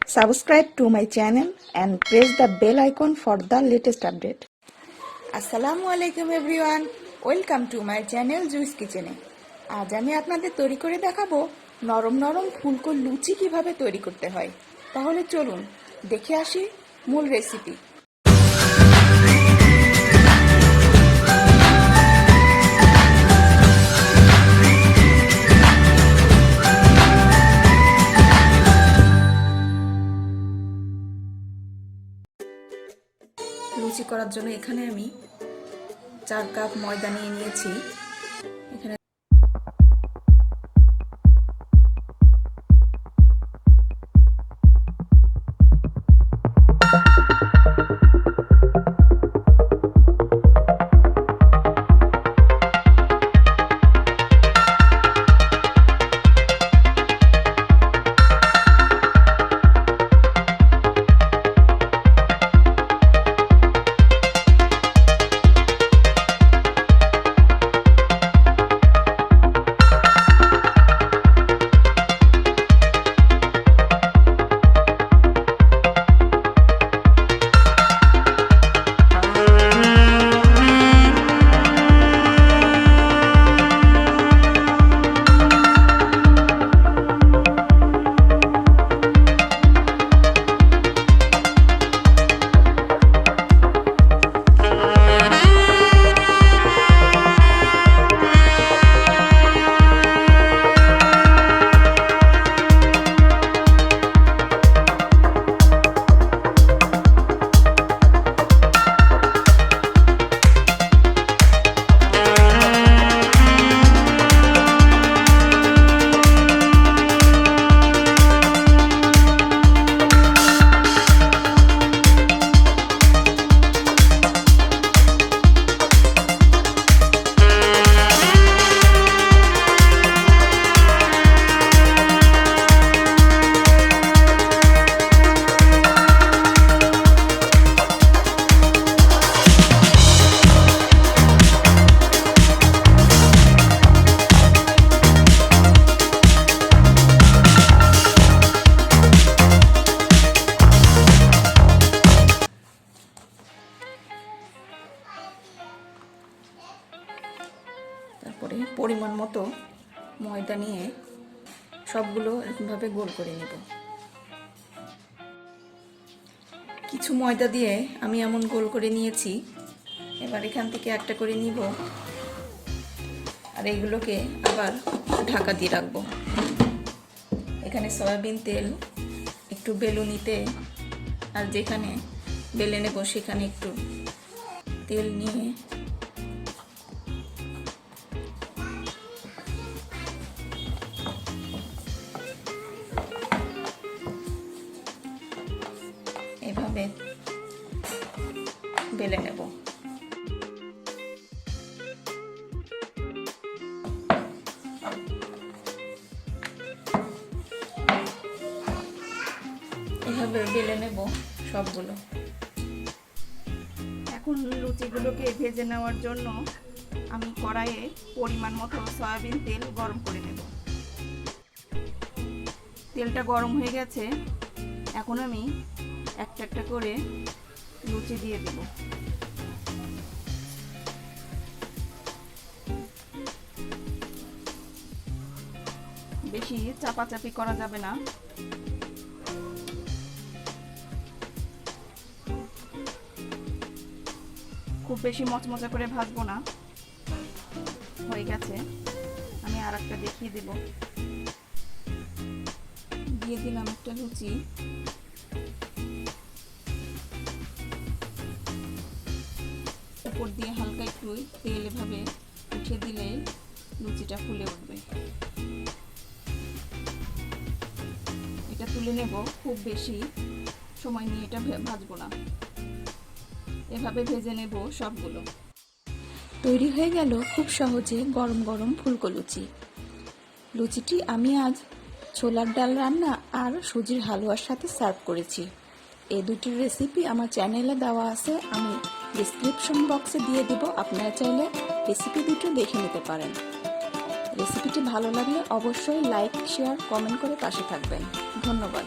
Subscribe to my channel and press the bell icon for the latest update. Assalamualaikum everyone, welcome to my channel Luchi Kitchen. আজ আমি আপনাদের তৈরি করে দেখাবো নরম নরম ফুলকো লুচি কিভাবে তৈরি করতে হয়। তাহলে চলুন দেখে আসি মূল রেসিপি। লুচি করার জন্য এখানে আমি 4 কাপ ময়দা নিয়ে নিয়েছি। এখানে তারপরে পরিমাণ মতো ময়দা নিয়ে সবগুলো এরকমভাবে গোল করে নেব। কিছু ময়দা দিয়ে আমি এমন গোল করে নিয়েছি। এবার এখান থেকে একটা করে নিব আর এইগুলোকে আবার ঢাকা দিয়ে রাখবো। এখানে সয়াবিন তেল একটু বেলুনিতে আর যেখানে বেলে নেব সেখানে একটু তেল নিয়ে এভাবে বেলে নেব। এভাবে বেলে নেব সবগুলো। এখন লুচিগুলোকে ভেজে নেওয়ার জন্য আমি কড়াইয়ে পরিমাণ মতো সয়াবিন তেল গরম করে নেব। তেলটা গরম হয়ে গেছে। এখন আমি একটা একটা করে লুচি দিয়ে দেব। বেশি চাপাচাপি করা যাবে না। খুব বেশি মচমচা করে ভাজবো না। হয়ে গেছে, আমি আর একটা দেখিয়ে দেব। দিয়ে দিলাম একটা লুচি। উপর দিয়ে হালকা একটু তেল এভাবে উঠিয়ে দিলে লুচিটা ফুলে উঠবে। এটা তুলে নেব। খুব বেশি সময় নিয়ে এটা ভাজবো না, এভাবে ভেজে নেব সবগুলো। তৈরি হয়ে গেল খুব সহজে গরম গরম ফুলকো লুচি। লুচিটি আমি আজ ছোলার ডাল রান্না আর সুজির হালুয়ার সাথে সার্ভ করেছি। এই দুটির রেসিপি আমার চ্যানেলে দেওয়া আছে, আমি ডিসক্রিপশন বক্সে দিয়ে দিব। আপনারা চাইলে রেসিপি দুটো দেখে নিতে পারেন। রেসিপিটি ভালো লাগলে অবশ্যই লাইক, শেয়ার, কমেন্ট করে পাশে থাকবেন। ধন্যবাদ।